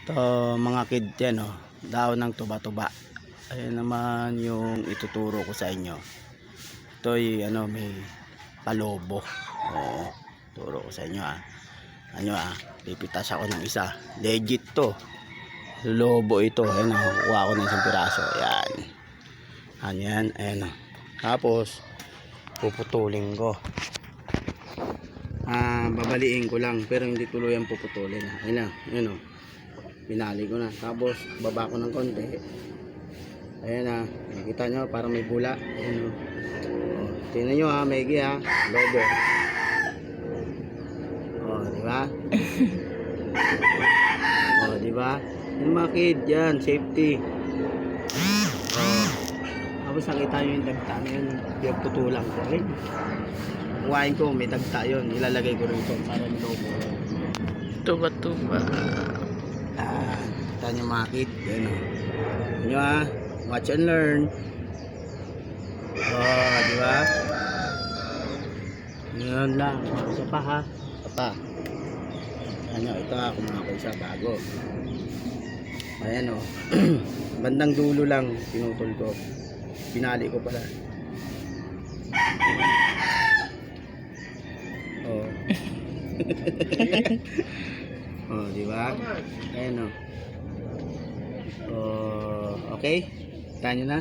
Ito mga kid yan, oh, daon ng tuba-tuba. Ayan naman yung ituturo ko sa inyo. Ito ay may palobo. Turo ko sa inyo pipitas ako ng isa. Legit to. Lobo ito. Ayan, kuha ko ng isang piraso. Ayan. Ayan. Tapos puputulin ko. Babaliin ko lang pero hindi tuluyan puputulin. Ayan. Pinali ko na. Tapos baba ko ng konti. Ayan nakikita nyo parang may bula. Ayan tingnan nyo maigi lobo. Diba? Diba? Yung mga kid yan, safety. Tapos nakita nyo yung dagta na yun, putulang ko rin. Kuhain ko, may dagta yun, ilalagay ko rin ito para yung lobo. Tuba-tuba. Kita nyo mga kid, yan nyo watch and learn. Diba? Yun lang, isa pa ito kumuha ko isa bago. Ayan bandang dulo lang pinutol ko, pinali ko pala. Diba? Ayan okay, kita nyo na.